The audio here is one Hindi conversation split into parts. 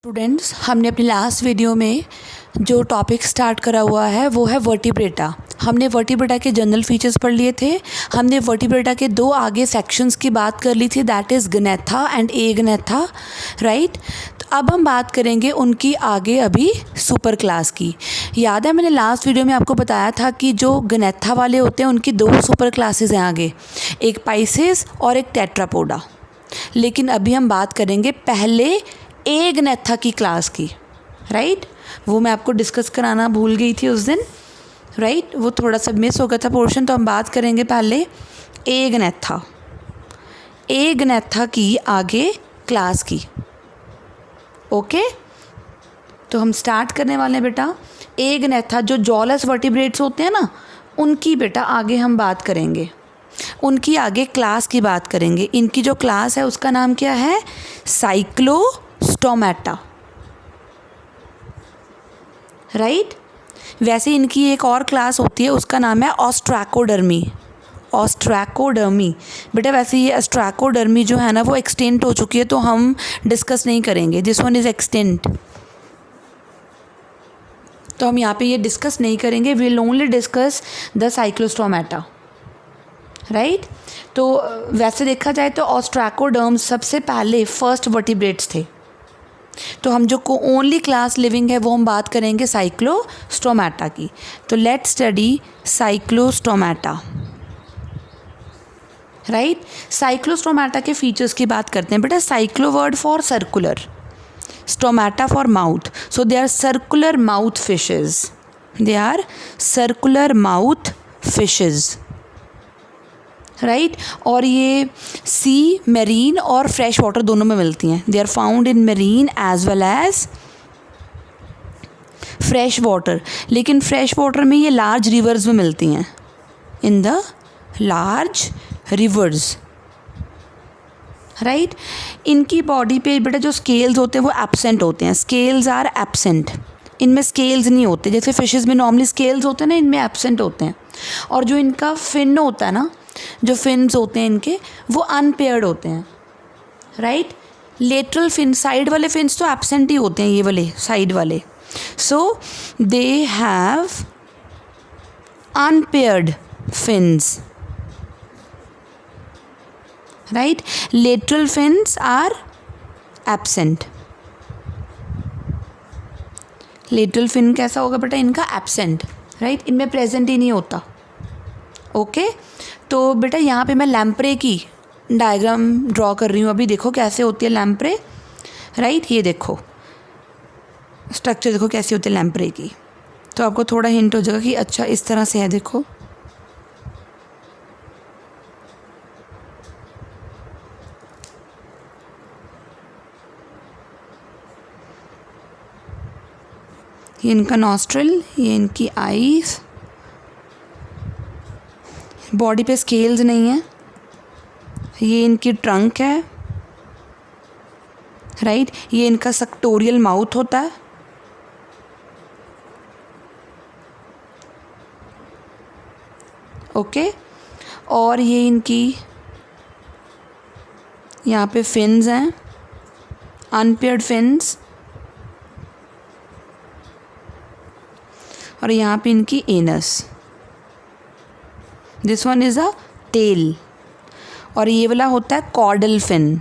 स्टूडेंट्स, हमने अपनी लास्ट वीडियो में जो टॉपिक स्टार्ट करा हुआ है वो है वर्टिब्रेटा। हमने वर्टिब्रेटा के जनरल फीचर्स पढ़ लिए थे। हमने वर्टिब्रेटा के दो आगे सेक्शंस की बात कर ली थी, दैट इज़ गनेथा एंड एगनेथा, राइट। तो अब हम बात करेंगे उनकी आगे अभी सुपर क्लास की। याद है मैंने लास्ट वीडियो में आपको बताया था कि जो गनेथा वाले होते हैं उनकी दो सुपर क्लासेस हैं आगे, एक पाइसेस और एक टेट्रापोडा। लेकिन अभी हम बात करेंगे पहले एगनेथा की क्लास की, राइट। वो मैं आपको डिस्कस कराना भूल गई थी उस दिन, राइट। वो थोड़ा सा मिस हो गया था पोर्शन, तो हम बात करेंगे पहले एगनेथा की आगे क्लास की। ओके, तो हम स्टार्ट करने वाले हैं बेटा। एगनेथा जो जॉलस वर्टिब्रेट्स होते हैं ना, उनकी बेटा आगे हम बात करेंगे, उनकी आगे क्लास की बात करेंगे। इनकी जो क्लास है उसका नाम क्या है? Cyclostomata, right. वैसे इनकी एक और क्लास होती है, उसका नाम है ऑस्ट्रैकोडर्मी। बेटा वैसे ये ऑस्ट्रैकोडर्मी जो है ना वो एक्सटेंट हो चुकी है, तो हम डिस्कस नहीं करेंगे। दिस वन इज़ एक्सटेंट, तो हम यहाँ पे ये डिस्कस नहीं करेंगे। We will only discuss the cyclostomata, right. तो वैसे देखा जाए तो ऑस्ट्रैकोडर्म्स सबसे पहले फर्स्ट वर्टिब्रेट्स थे। तो हम जो ओनली क्लास लिविंग है वो हम बात करेंगे साइक्लोस्टोमेटा की। तो let's study cyclostomata, right. Cyclostomata के फीचर्स की बात करते हैं बेटा। Cyclo word for circular, stomata for mouth, so they are circular mouth fishes, right. और ये सी, मेरीन और फ्रेश वाटर दोनों में मिलती हैं। They are found in marine as well as fresh water, लेकिन फ्रेश वाटर में ये लार्ज रिवर्स में मिलती हैं, in the large rivers, right. इनकी बॉडी पे बेटा जो स्केल्स होते हैं वो एब्सेंट होते हैं। स्केल्स आर एब्सेंट, इनमें स्केल्स नहीं होते। जैसे फिशेस में नॉर्मली स्केल्स होते हैं ना, इनमें एब्सेंट होते हैं। और जो इनका फिन होता है ना, जो फिन्स होते हैं इनके, वो अनपेयर्ड होते हैं, राइट। लेटरल फिन, साइड वाले फिन्स तो एब्सेंट ही होते हैं, ये वाले साइड वाले। So they have unpaired fins, right. Lateral fins are absent. Lateral fin कैसा होगा बेटा? इनका एब्सेंट, राइट, इनमें प्रेजेंट ही नहीं होता। ओके, तो बेटा यहाँ पे मैं लैम्प्रे की डायग्राम ड्रॉ कर रही हूँ। अभी देखो कैसे होती है लैम्प्रे, राइट। ये देखो स्ट्रक्चर, देखो कैसी होती है लैम्प्रे की, तो आपको थोड़ा हिंट हो जाएगा कि अच्छा इस तरह से है। देखो ये इनका नॉस्ट्रिल, ये इनकी आईज, बॉडी पे स्केल्स नहीं है, ये इनकी ट्रंक है, राइट। ये इनका सक्टोरियल माउथ होता है, ओके। और ये इनकी यहाँ पे फिन्स हैं, अनपेयर्ड फिन्स, और यहाँ पे इनकी anus. This one is a tail, और ये वाला होता है कॉर्डल फिन,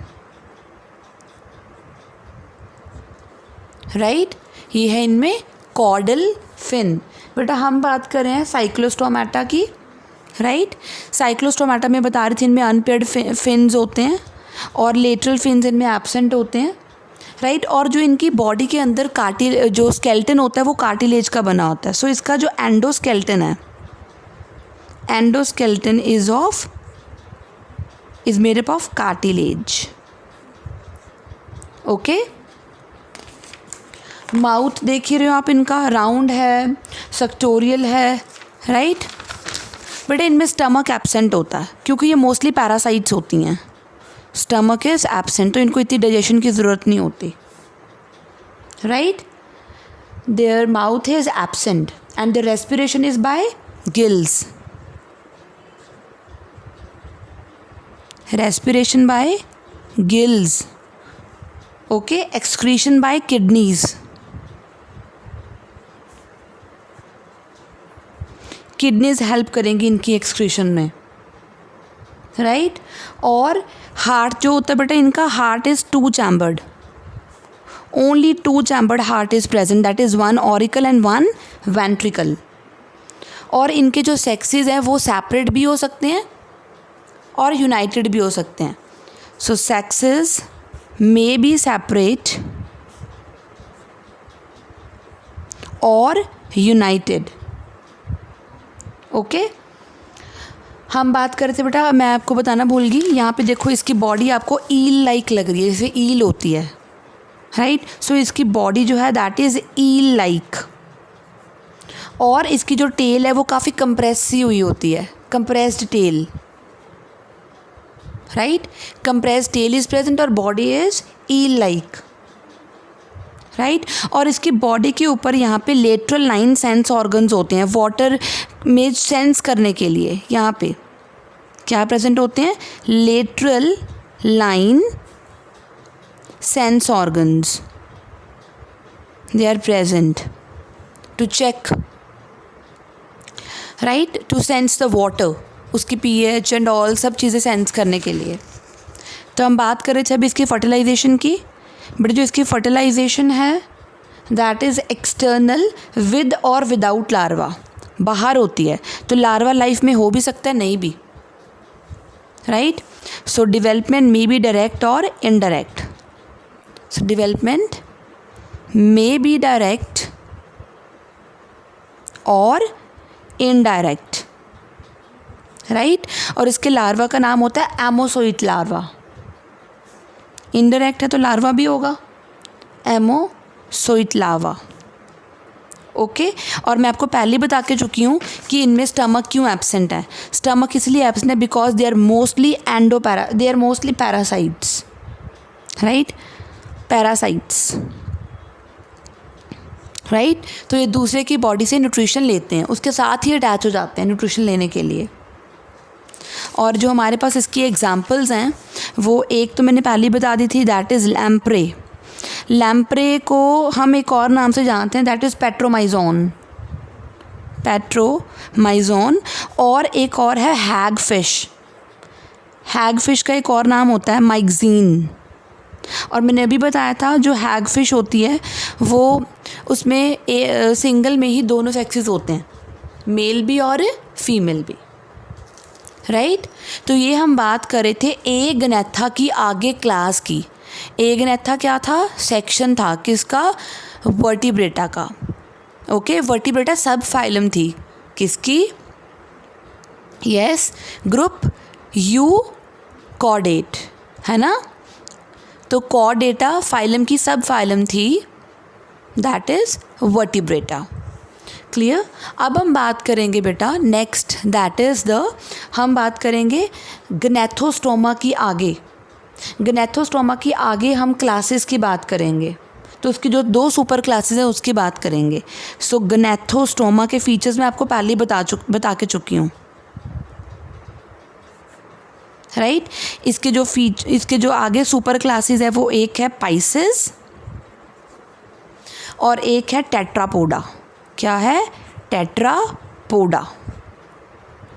राइट। ये है इनमें कॉर्डल फिन। बेटा हम बात कर रहे हैं साइक्लोस्टोमेटा की, राइट। साइक्लोस्टोमेटा में बता रही थी इनमें अनपेयर्ड फिन्स होते हैं और लेटरल फिन्स इनमें एब्सेंट होते हैं, राइट। और जो इनकी बॉडी के अंदर जो स्केल्टन होता है वो कार्टिलेज का बना होता है। सो इसका जो एंडोस्केल्टन है, endoskeleton is made up of cartilage, okay. Mouth देख ही रहे हो आप, इनका राउंड है, सक्टोरियल है, राइट। बेटा इनमें स्टमक एब्सेंट होता है क्योंकि ये मोस्टली पैरासाइट्स होती हैं। स्टमक इज एब्सेंट, तो इनको इतनी डाइजेशन की ज़रूरत नहीं होती, right. Their mouth is absent and the respiration is by gills, respiration by gills, okay, excretion by kidneys, kidneys help करेंगी इनकी एक्सक्रीशन में, राइट। और हार्ट जो होता है बेटा इनका, heart is 2 chambered, only 2 chambered heart is present, that is 1 auricle and 1 ventricle. और इनके जो सेक्सेस हैं वो सेपरेट भी हो सकते हैं और यूनाइटेड भी हो सकते हैं। सो सेक्सेस मे बी सेपरेट और यूनाइटेड। ओके, हम बात कर रहे थे बेटा, मैं आपको बताना भूल गई, यहाँ पे देखो इसकी बॉडी आपको ईल लाइक लग रही है, जैसे ईल होती है, राइट। सो इसकी बॉडी जो है दैट इज़ ईल लाइक, और इसकी जो टेल है वो काफ़ी कंप्रेस सी हुई होती है, compressed tail, right. Compressed tail is present और body is eel like, right. और इसकी बॉडी के ऊपर यहाँ पे लेटरल लाइन सेंस ऑर्गन्स होते हैं, वाटर में सेंस करने के लिए यहाँ पे क्या प्रेजेंट होते हैं, lateral line sense organs, they are present to check, right, to sense the water, उसकी पीएच एंड ऑल सब चीज़ें सेंस करने के लिए। तो हम बात कर रहे थे अभी इसकी फर्टिलाइजेशन की, बट जो इसकी फर्टिलाइजेशन है दैट इज़ एक्सटर्नल, विद और विदाउट लार्वा, बाहर होती है। तो लार्वा लाइफ में हो भी सकता है, नहीं भी, right. So development may be direct और indirect, so development may be direct और इनडायरेक्ट, राइट। और इसके लार्वा का नाम होता है एमोसोइट लार्वा, इनडायरेक्ट है तो लार्वा भी होगा, एमोसोइट लार्वा, ओके। और मैं आपको पहले बता के चुकी हूँ कि इनमें स्टमक क्यों एब्सेंट है। स्टमक इसलिए एब्सेंट है because they are mostly they are mostly parasites, right, parasites, right. तो ये दूसरे की बॉडी से न्यूट्रिशन लेते हैं, उसके साथ ही अटैच हो जाते हैं न्यूट्रिशन लेने के लिए। और जो हमारे पास इसकी एग्जांपल्स हैं वो एक तो मैंने पहले बता दी थी, दैट इज़ लैम्प्रे। लैम्प्रे को हम एक और नाम से जानते हैं, दैट इज़ पेट्रोमाइजोन, पेट्रोमाइजोन। और एक और है हैग फिश, हैग फिश का एक और नाम होता है माइग्जीन। और मैंने अभी बताया था जो हैग फिश होती है वो उसमें सिंगल में ही दोनों सेक्सेस होते हैं, मेल भी और फीमेल भी, राइट। तो ये हम बात कर रहे थे एगनेथा की आगे क्लास की। एगनेथा क्या था, सेक्शन था किसका, वर्टिब्रेटा का, ओके। वर्टिब्रेटा सब फाइलम थी किसकी, यस, ग्रुप यूकॉर्डेट, है ना। तो कॉर्डेटा फाइलम की सब फाइलम थी, दैट इज़ वर्टिब्रेटा, क्लियर। अब हम बात करेंगे बेटा नेक्स्ट, दैट इज़ हम बात करेंगे गनेथोस्टोमा की आगे। गनेथोस्टोमा की आगे हम क्लासेस की बात करेंगे, तो उसकी जो 2 सुपर क्लासेस हैं उसकी बात करेंगे। सो गनेथोस्टोमा के फीचर्स मैं आपको पहले ही बता के चुकी हूँ, राइट। इसके जो आगे सुपर क्लासेस है वो एक है पाइसेस और एक है टेट्रापोडा। क्या है, टेट्रापोडा,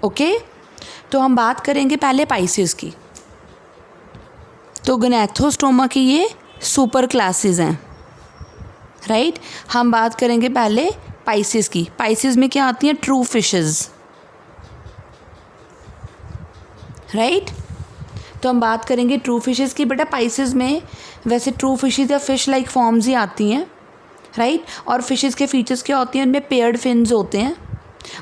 ओके। तो हम बात करेंगे पहले पाइसेस की। तो गनेथोस्टोमा की ये सुपर क्लासेस हैं, राइट। हम बात करेंगे पहले पाइसेस की। पाइसेस में क्या आती हैं, ट्रू फिशेस, राइट। तो हम बात करेंगे ट्रू फिशेस की। बेटा पाइसेस में वैसे ट्रू फिशेस या फिश लाइक फॉर्म्स ही आती हैं, राइट। और फिशेस के फीचर्स क्या होते हैं, उनमें पेयर्ड फिन्स होते हैं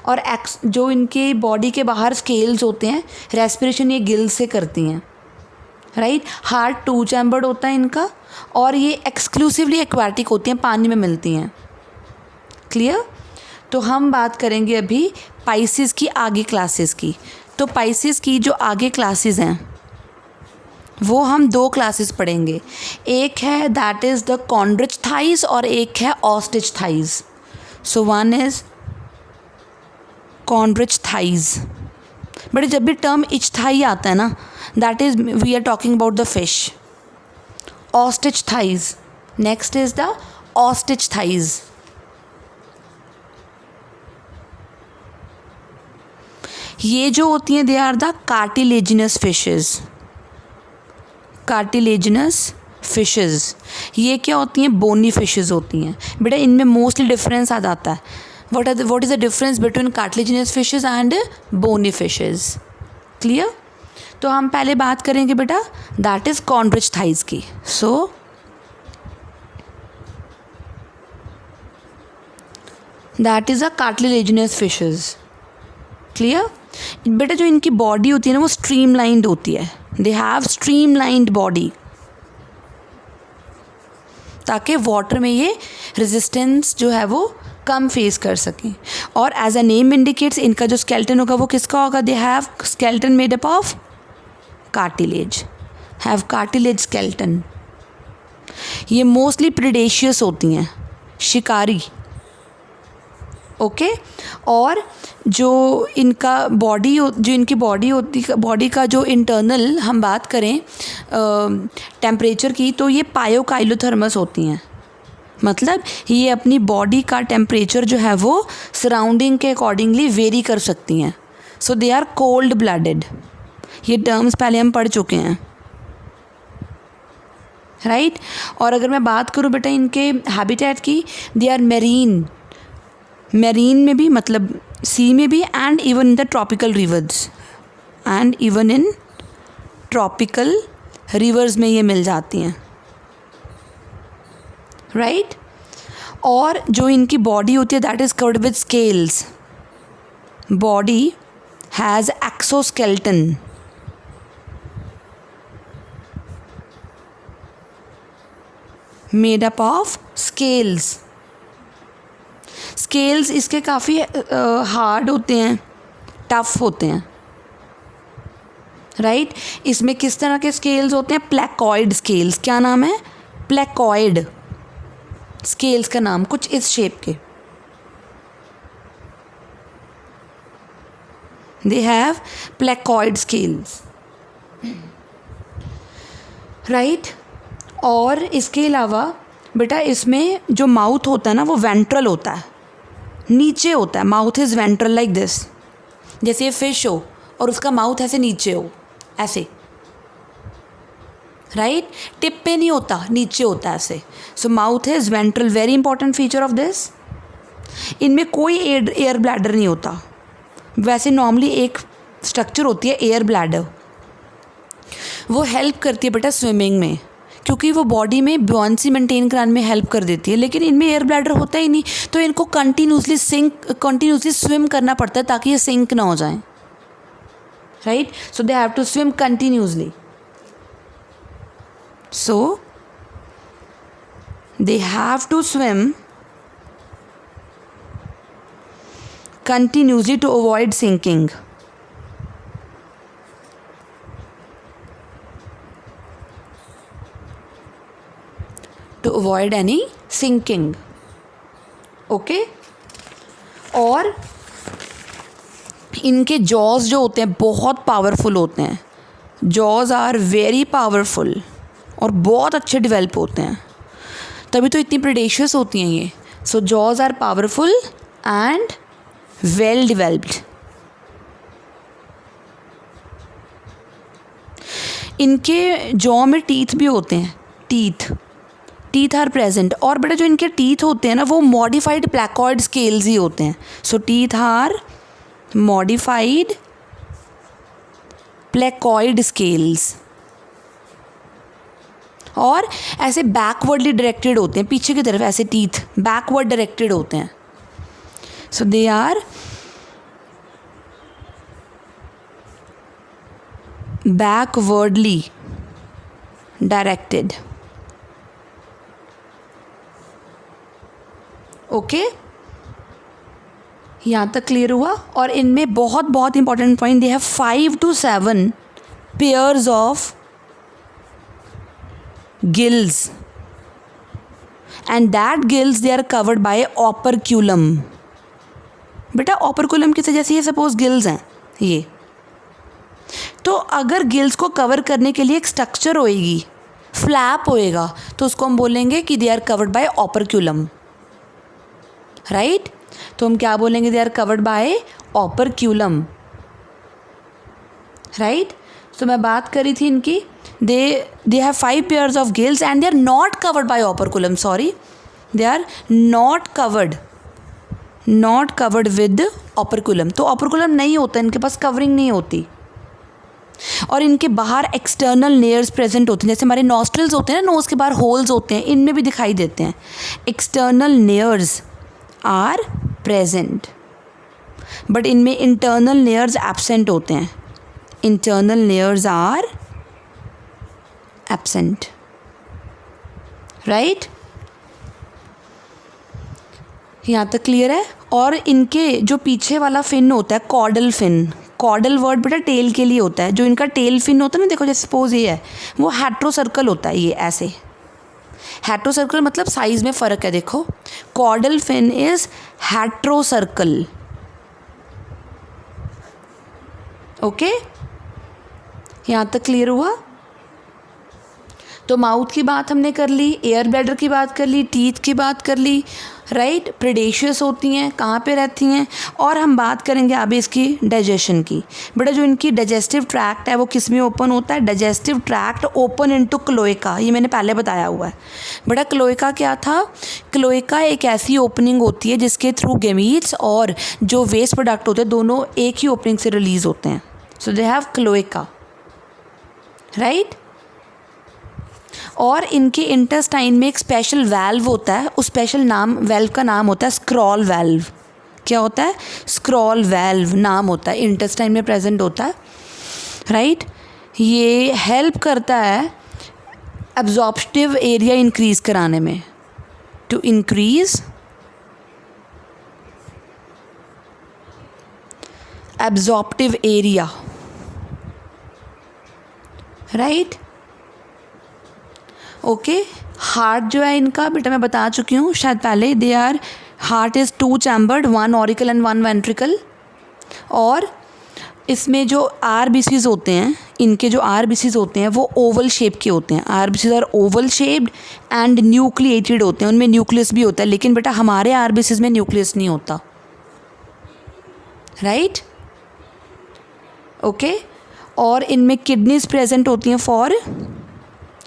और जो इनके बॉडी के बाहर स्केल्स होते हैं, रेस्पिरेशन ये गिल्स से करती हैं, राइट। हार्ट 2 चैम्बर्ड होता है इनका और ये एक्सक्लूसिवली एक्वाटिक होती हैं, पानी में मिलती हैं, क्लियर। तो हम बात करेंगे अभी पाइसेस की आगे क्लासेस की। तो पाइसेस की जो आगे क्लासेस हैं वो हम 2 क्लासेस पढ़ेंगे। एक है that is the Chondrichthyes और एक है Osteichthyes. So one is Chondrichthyes. But जब भी टर्म इच थाई आता है ना, that is we are talking about the fish. Osteichthyes. Next is the Osteichthyes. ये जो होती हैं they are the cartilaginous fishes. Cartilaginous fishes ये क्या होती हैं? बोनी फिशेस होती हैं. बेटा इनमें मोस्टली डिफरेंस आ जाता है. What is the difference between cartilaginous fishes and bony fishes? Clear? तो हम पहले बात करेंगे बेटा दैट इज़ कॉर्नब्रिज थाइज की. So that is a cartilaginous fishes. Clear? बेटा जो इनकी बॉडी होती है ना वो स्ट्रीमलाइंड होती है. दे हैव स्ट्रीमलाइंड बॉडी ताकि वाटर में ये रेजिस्टेंस जो है वो कम फेस कर सकें. और एज अ नेम इंडिकेट्स इनका जो स्केलेटन होगा वो किसका होगा? They have skeleton made up of cartilage. Have cartilage skeleton. ये मोस्टली प्रेडेशियस होती हैं, शिकारी. ओके और जो इनका बॉडी जो इनकी बॉडी का जो इंटरनल हम बात करें टेम्परेचर की तो ये पायोकाइलोथर्मस होती हैं. मतलब ये अपनी बॉडी का टेम्परेचर जो है वो सराउंडिंग के अकॉर्डिंगली वेरी कर सकती हैं. So they are cold blooded. ये टर्म्स पहले हम पढ़ चुके हैं, राइट? और अगर मैं बात करूँ बेटा इनके हैबिटेट की, दे आर मेरीन में भी मतलब सी में भी and even in the tropical reverse and even in tropical reverse में ये मिल जाती हैं, राइट? और जो इनकी बॉडी होती है that is covered with scales. Body has exoskeleton. Made up of scales. Scales इसके काफ़ी हार्ड होते हैं, टफ होते हैं, राइट? इसमें किस तरह के स्केल्स होते हैं? Placoid scales. क्या नाम है? प्लेकॉइड स्केल्स का नाम कुछ इस शेप के. They have placoid scales, right? और इसके अलावा बेटा इसमें जो माउथ होता है ना वो वेंट्रल होता है, नीचे होता है. Mouth is ventral like this. जैसे ये फिश हो और उसका माउथ ऐसे नीचे हो, ऐसे, राइट? टिप पे नहीं होता, नीचे होता है ऐसे. सो mouth is ventral. Very important feature of this. इनमें कोई एयर ब्लैडर नहीं होता. वैसे नॉर्मली एक स्ट्रक्चर होती है एयर ब्लैडर, वो हेल्प करती है बेटा स्विमिंग में क्योंकि वो बॉडी में ब्योंसी मेंटेन कराने में हेल्प कर देती है. लेकिन इनमें एयर ब्लैडर होता ही नहीं तो इनको कंटिन्यूसली स्विम करना पड़ता है ताकि ये सिंक ना हो जाए, right? So they have to swim continuously. So they have to swim continuously to avoid sinking. To avoid any sinking. Okay? और इनके जॉज जो होते हैं बहुत पावरफुल होते हैं. जॉज आर वेरी पावरफुल और बहुत अच्छे डेवलप होते हैं, तभी तो इतनी प्रेडेशियस होती हैं ये. So jaws are powerful and well developed. इनके जॉ में टीथ भी होते हैं. Teeth are present. और बेटा जो इनके टीथ होते हैं ना वो मॉडिफाइड प्लेकॉइड स्केल्स ही होते हैं. So teeth are modified placoid scales. और ऐसे बैकवर्डली डायरेक्टेड होते हैं, पीछे की तरफ ऐसे टीथ बैकवर्ड डायरेक्टेड होते हैं. So they are backwardly directed. Okay, यहाँ तक क्लियर हुआ. और इनमें बहुत important point, they have 5 to 7 pairs of gills and that gills they are covered by operculum. बेटा operculum किसे जैसे ये सपोज गिल्स हैं ये, तो अगर गिल्स को कवर करने के लिए एक स्ट्रक्चर होएगी फ्लैप होएगा तो उसको हम बोलेंगे कि they are covered by operculum, right. तो हम क्या बोलेंगे, they are covered by operculum, right. तो मैं बात करी थी इनकी, they have 5 pairs of gills and they are not covered by operculum, sorry, they are not covered with operculum. तो ऑपरक्यूलम नहीं होता, इनके पास कवरिंग नहीं होती। और इनके बाहर एक्सटर्नल लेयर्स प्रेजेंट होते हैं, जैसे हमारे नॉस्ट्रल्स होते हैं ना, नोज़ के बाहर होल्स होते हैं, इनमें भी दिखाई देते हैं। External layers are present, but इनमें इंटरनल लेयर्स एब्सेंट होते हैं। Internal layers are absent, right. यहाँ तक क्लियर है। और इनके जो पीछे वाला फिन होता है, कॉर्डल फिन, कॉर्डल वर्ड बेटा टेल के लिए होता है। जो इनका टेल फिन होता है ना, देखो जैसे सपोज ये है, वो हेट्रो सर्कल होता है, ये ऐसे हेट्रो सर्कल, मतलब साइज में फ़र्क है। देखो caudal fin is heterocercal, okay. यहाँ तक क्लियर हुआ। तो माउथ की बात हमने कर ली, एयर ब्लैडर की बात कर ली, टीथ की बात कर ली, राइट। प्रेडेशियस होती हैं, कहाँ पे रहती हैं। और हम बात करेंगे अभी इसकी डाइजेशन की। बेटा जो इनकी डाइजेस्टिव ट्रैक्ट है वो किस में ओपन होता है, digestive tract open into cloaca, ये मैंने पहले बताया हुआ है। बेटा क्लोएका क्या था, क्लोएका एक ऐसी ओपनिंग होती है जिसके थ्रू गैमीट्स और जो वेस्ट प्रोडक्ट होते हैं दोनों एक ही ओपनिंग से रिलीज होते हैं। So they have cloaca, right. और इनके इंटेस्टाइन में एक स्पेशल वाल्व होता है, उस स्पेशल वाल्व का नाम होता है स्क्रॉल वाल्व। क्या होता है, स्क्रॉल वाल्व नाम होता है, इंटेस्टाइन में प्रेजेंट होता है, राइट। ये हेल्प करता है एब्जॉर्प्टिव एरिया इंक्रीज कराने में, to increase absorptive area, right, okay. Heart जो है इनका बेटा मैं बता चुकी हूँ शायद पहले, they are heart is 2 chambered, 1 auricle and 1 ventricle. और इसमें जो RBCs होते हैं, इनके जो RBCs होते हैं वो ओवल शेप के होते हैं। RBCs are oval shaped and nucleated होते हैं, उनमें न्यूक्लियस भी होता है, लेकिन बेटा हमारे RBCs में न्यूक्लियस नहीं होता, राइट, ओके। और इनमें किडनीज प्रेजेंट होती हैं फॉर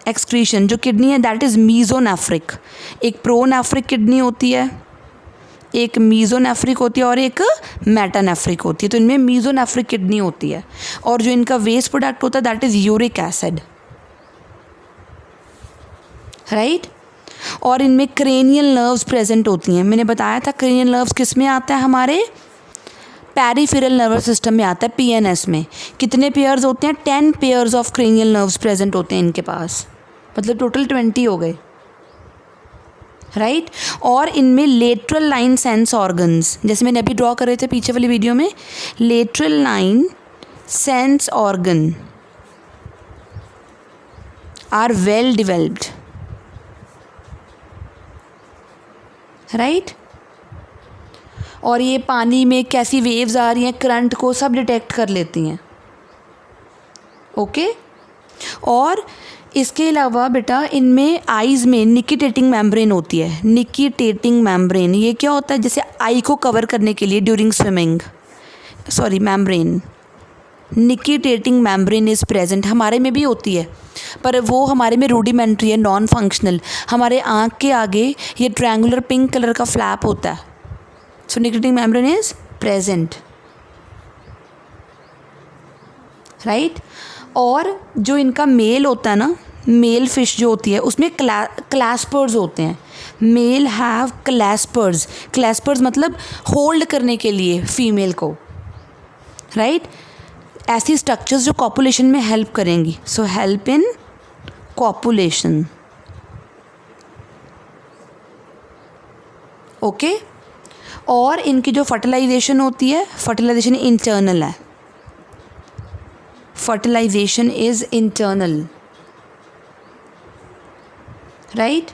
एक्सक्रीशन। जो किडनी है दैट इज़ मीजोनेफ्रिक, एक प्रोनेफ्रिक किडनी होती है, एक मीजोनेफ्रिक होती है और एक मेटानेफ्रिक होती है। तो इनमें मीजोनेफ्रिक किडनी होती है। और जो इनका वेस्ट प्रोडक्ट होता है that is uric acid, right. और इनमें क्रेनियल नर्व्स प्रेजेंट होती हैं। मैंने बताया था क्रेनियल नर्व्स किस में आता है, हमारे पेरिफेरल नर्वस सिस्टम में आता है, PNS में। कितने पेयर्स होते हैं, 10 pairs of cranial nerves present होते हैं इनके पास, मतलब टोटल 20 हो गए, राइट। और इनमें लेटरल लाइन सेंस ऑर्गन्स, जैसे मैंने अभी ड्रॉ कर रहे थे पीछे वाली वीडियो में, lateral line sense organ are well developed, right. और ये पानी में कैसी वेव्स आ रही हैं, करंट को सब डिटेक्ट कर लेती हैं, ओके। और इसके अलावा बेटा इनमें आईज़ में निकिटेटिंग मेम्ब्रेन होती है। निकिटेटिंग मेम्ब्रेन ये क्या होता है, जैसे आई को कवर करने के लिए during swimming, sorry membrane, nictitating membrane is present. हमारे में भी होती है पर वो हमारे में रूडिमेंट्री है, नॉन फंक्शनल। हमारे आँख के आगे ये ट्रायंगुलर पिंक कलर का फ्लैप होता है। सो nictitating membrane is present, right. और जो इनका मेल होता है ना, मेल फिश जो होती है उसमें क्लैस्पर्स होते हैं। मेल हैव क्लैस्पर्स, क्लैस्पर्स मतलब होल्ड करने के लिए फीमेल को, राइट। ऐसी स्ट्रक्चर्स जो कॉपुलेशन में हेल्प करेंगी, so help in copulation, okay. और इनकी जो फर्टिलाइजेशन होती है, फर्टिलाइजेशन इंटरनल है, फर्टिलाइजेशन इज इंटरनल, राइट।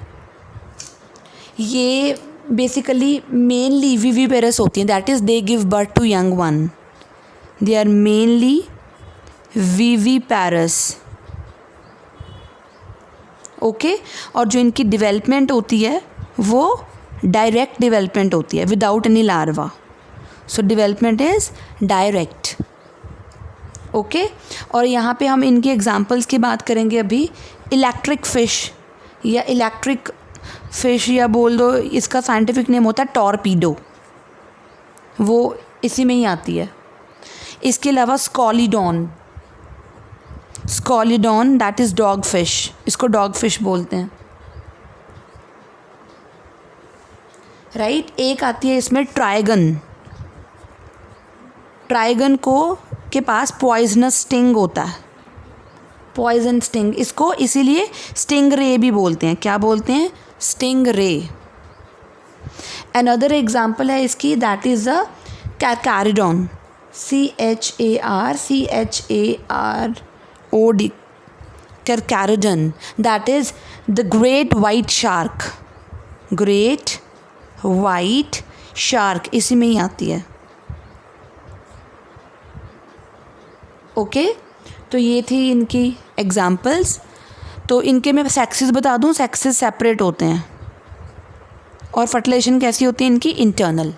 ये बेसिकली मेनली विविपेरस होती हैं, that is they give birth to young one, they are mainly viviparous, okay. और जो इनकी डेवलपमेंट होती है वो डायरेक्ट डेवलपमेंट होती है without any larva. So development is direct, okay. और यहाँ पे हम इनके एग्जांपल्स की बात करेंगे अभी। इलेक्ट्रिक फ़िश या इलेक्ट्रिक फ़िश या बोल दो, इसका साइंटिफिक नेम होता है टॉर्पीडो, वो इसी में ही आती है। इसके अलावा स्कॉलीडॉन दैट इज़ डॉग फिश, इसको डॉग फिश बोलते हैं, राइट। एक आती है इसमें ट्राइगन को के पास पॉइजनस स्टिंग होता है, पॉइजन स्टिंग, इसको इसीलिए स्टिंग रे भी बोलते हैं। क्या बोलते हैं? स्टिंग रे। अनदर एग्जाम्पल है इसकी, that is a Carcharodon, CHARCHAROD, Carcharodon, that is the great white shark, इसी में ही आती है, ओके। तो ये थी इनकी एग्जाम्पल्स। तो इनके मैं सेक्सेस बता दूं, सेक्सेस सेपरेट होते हैं। और फर्टिलाइजेशन कैसी होती है इनकी? इंटरनल।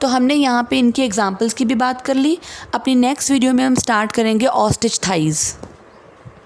तो हमने यहाँ पे इनकी एग्जाम्पल्स की भी बात कर ली। अपनी नेक्स्ट वीडियो में हम स्टार्ट करेंगे ऑस्ट्रिच थाइज़।